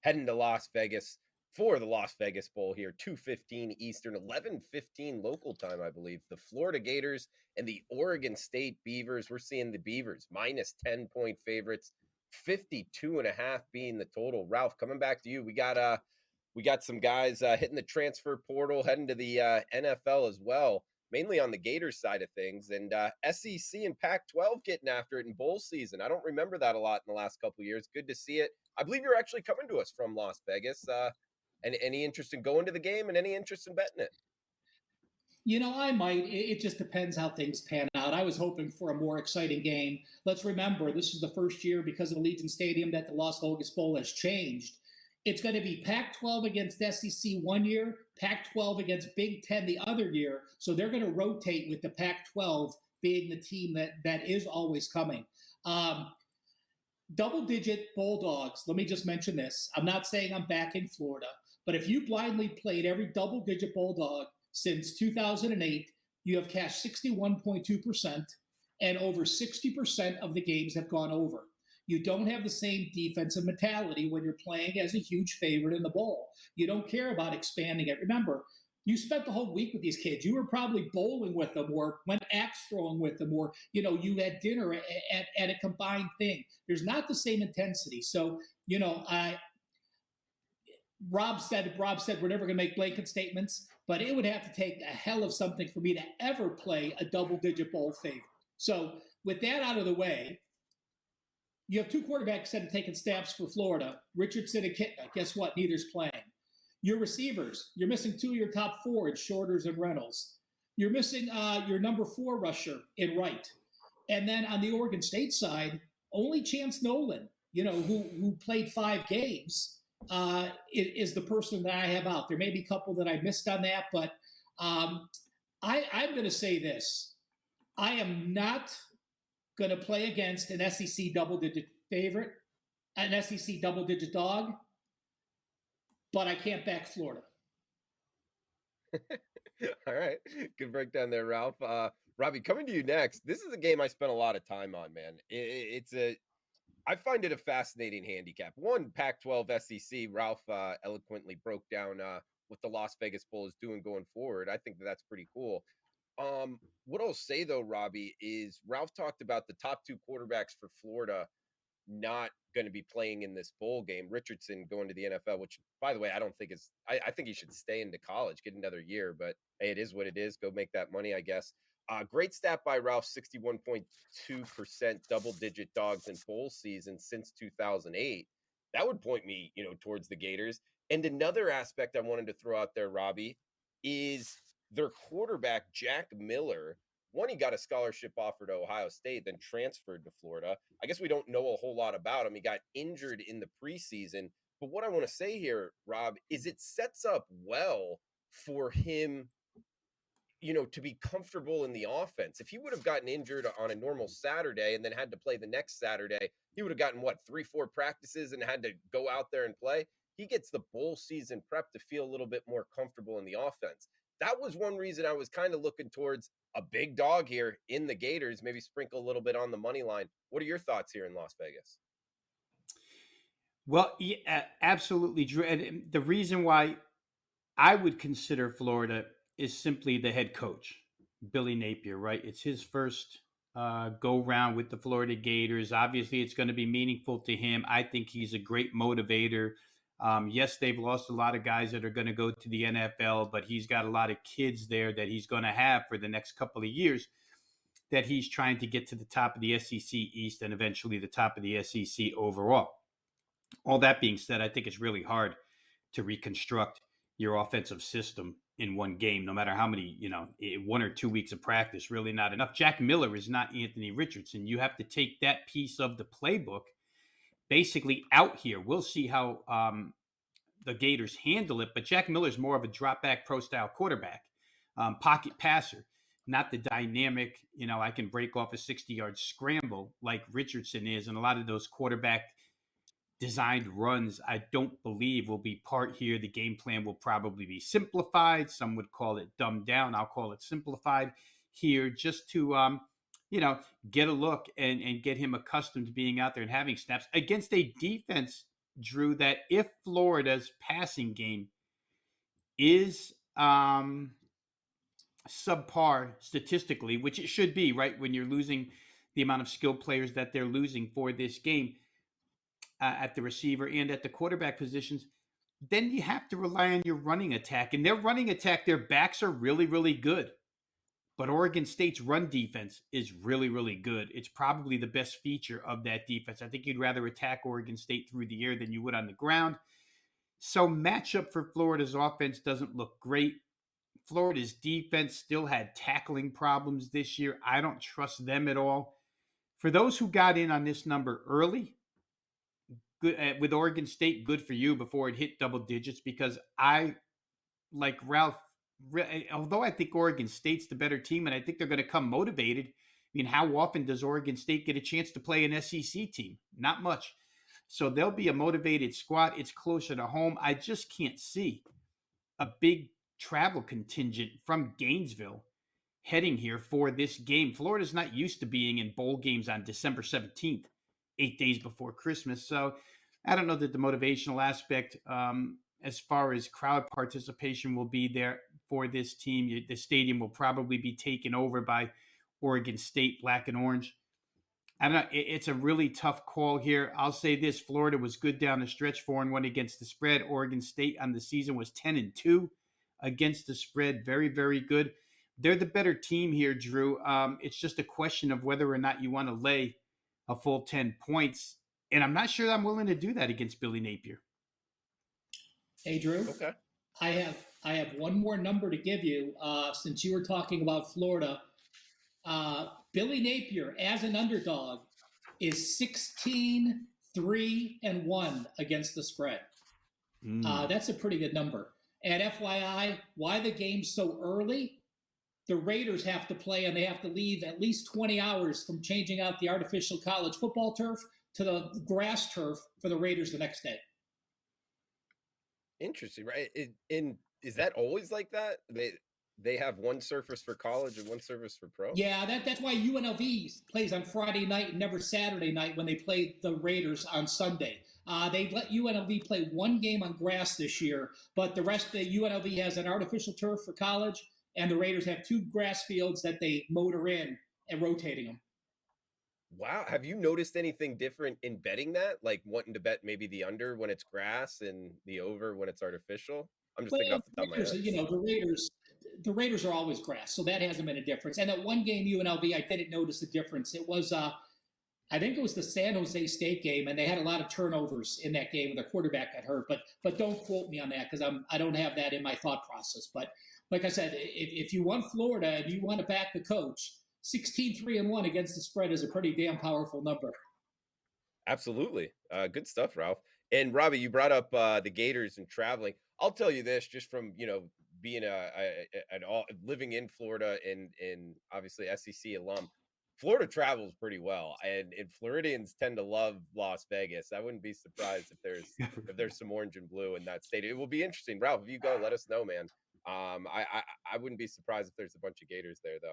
heading to Las Vegas for the Las Vegas Bowl here, 2:15 Eastern, 11:15 local time, I believe. The Florida Gators and the Oregon State Beavers. We're seeing the Beavers minus 10-point favorites, 52.5 being the total. Ralph, coming back to you. We got some guys hitting the transfer portal, heading to the NFL as well, mainly on the Gators side of things. And SEC and Pac-12 getting after it in bowl season. I don't remember that a lot in the last couple of years. Good to see it. I believe you're actually coming to us from Las Vegas. And any interest in going to the game and any interest in betting it? I might. It just depends how things pan out. I was hoping for a more exciting game. Let's remember, this is the first year because of Allegiant Stadium that the Las Vegas Bowl has changed. It's going to be Pac-12 against SEC one year, Pac-12 against Big Ten the other year. So they're going to rotate with the Pac-12 being the team that is always coming. Double-digit Bulldogs. Let me just mention this. I'm not saying I'm back in Florida, but if you blindly played every double-digit Bulldog since 2008, you have cashed 61.2%, and over 60% of the games have gone over. You don't have the same defensive mentality when you're playing as a huge favorite in the bowl. You don't care about expanding it. Remember, you spent the whole week with these kids. You were probably bowling with them or went axe throwing with them, or you had dinner at a combined thing. There's not the same intensity. So, Rob said we're never going to make blanket statements, but it would have to take a hell of something for me to ever play a double-digit bowl favorite. So with that out of the way, you have two quarterbacks that have taken snaps for Florida, Richardson and Kitna. Guess what? Neither's playing. Your receivers, you're missing two of your top four in Shorters and Reynolds. You're missing your number 4 rusher in Wright. And then on the Oregon State side, only Chance Nolan, who played 5 games, is the person that I have out. There may be a couple that I missed on that, but I'm going to say this. I am not going to play against an SEC double-digit favorite, an SEC double-digit dog, but I can't back Florida. All right. Good breakdown there, Ralph. Robbie, coming to you next. This is a game I spent a lot of time on, man. I find it a fascinating handicap. One, Pac-12 SEC, Ralph eloquently broke down what the Las Vegas Bowl is doing going forward. I think that's pretty cool. What I'll say, though, Robbie, is Ralph talked about the top 2 quarterbacks for Florida not going to be playing in this bowl game. Richardson going to the NFL, which, by the way, I don't think is – I think he should stay into college, get another year. But, hey, it is what it is. Go make that money, I guess. Great stat by Ralph, 61.2% double-digit dogs in bowl season since 2008. That would point me, towards the Gators. And another aspect I wanted to throw out there, Robbie, is their quarterback, Jack Miller. One, he got a scholarship offer to Ohio State, then transferred to Florida. I guess we don't know a whole lot about him. He got injured in the preseason. But what I want to say here, Rob, is it sets up well for him to be comfortable in the offense. If he would have gotten injured on a normal Saturday and then had to play the next Saturday, he would have gotten 3-4 practices and had to go out there and play. He gets the bowl season prep to feel a little bit more comfortable in the offense. That was one reason I was kind of looking towards a big dog here in the Gators, maybe sprinkle a little bit on the money line. What are your thoughts here in Las Vegas? Well, yeah, absolutely, Drew. And the reason why I would consider Florida is simply the head coach, Billy Napier, right? It's his first go round with the Florida Gators. Obviously, it's going to be meaningful to him. I think he's a great motivator. Yes, they've lost a lot of guys that are going to go to the NFL, but he's got a lot of kids there that he's going to have for the next couple of years that he's trying to get to the top of the SEC East and eventually the top of the SEC overall. All that being said, I think it's really hard to reconstruct your offensive system in one game, no matter how many, 1 or 2 weeks of practice, really not enough. Jack Miller is not Anthony Richardson. You have to take that piece of the playbook basically out here. We'll see how the Gators handle it, but Jack Miller's more of a drop-back pro-style quarterback, pocket passer, not the dynamic, I can break off a 60-yard scramble like Richardson is, and a lot of those quarterback designed runs, I don't believe will be part here. The game plan will probably be simplified. Some would call it dumbed down. I'll call it simplified here just to, get a look and get him accustomed to being out there and having snaps against a defense Drew, that if Florida's passing game is subpar statistically, which it should be, right, when you're losing the amount of skilled players that they're losing for this game at the receiver and at the quarterback positions, then you have to rely on your running attack. And their running attack, their backs are really, really good. But Oregon State's run defense is really, really good. It's probably the best feature of that defense. I think you'd rather attack Oregon State through the air than you would on the ground. So matchup for Florida's offense doesn't look great. Florida's defense still had tackling problems this year. I don't trust them at all. For those who got in on this number early, good with Oregon State, good for you before it hit double digits, because I, like Ralph, although I think Oregon State's the better team and I think they're going to come motivated. I mean, how often does Oregon State get a chance to play an SEC team? Not much. So they'll be a motivated squad. It's closer to home. I just can't see a big travel contingent from Gainesville heading here for this game. Florida's not used to being in bowl games on December 17th, 8 days before Christmas. So I don't know that the motivational aspect, as far as crowd participation, will be there for this team. The stadium will probably be taken over by Oregon State, black and orange. I don't know. It's a really tough call here. I'll say this: Florida was good down the stretch, 4-1 against the spread. Oregon State on the season was 10-2 against the spread. Very, very good. They're the better team here, Drew. It's just a question of whether or not you want to lay a full 10 points. And I'm not sure I'm willing to do that against Billy Napier. Hey, Drew. Okay. I have one more number to give you. Since you were talking about Florida, Billy Napier as an underdog is 16-3-1 against the spread. That's a pretty good number. And FYI, why the game's so early? The Raiders have to play, and they have to leave at least 20 hours from changing out the artificial college football turf to the grass turf for the Raiders the next day. Interesting, right? Is that always like that? They have one surface for college and one surface for pro? Yeah, that's why UNLV plays on Friday night and never Saturday night when they play the Raiders on Sunday. They let UNLV play one game on grass this year, but the rest of the UNLV has an artificial turf for college, and the Raiders have two grass fields that they motor in and rotating them. Wow. Have you noticed anything different in betting that? Like wanting to bet maybe the under when it's grass and the over when it's artificial? I'm just thinking off the top of my head. You know, the Raiders are always grass, so that hasn't been a difference. And that one game UNLV, I didn't notice the difference. It was, I think it was the San Jose State game, and they had a lot of turnovers in that game. The quarterback got hurt, but don't quote me on that because I don't have that in my thought process. But like I said, if you want Florida and you want to back the coach, 16-3-1 against the spread is a pretty damn powerful number. Absolutely. Good stuff, Ralph. And Robbie, you brought up the Gators and traveling. I'll tell you this, just from being living in Florida and obviously SEC alum, Florida travels pretty well, and Floridians tend to love Las Vegas. I wouldn't be surprised if there's some orange and blue in that state. It will be interesting. Ralph, if you go, let us know, man. I wouldn't be surprised if there's a bunch of Gators there, though.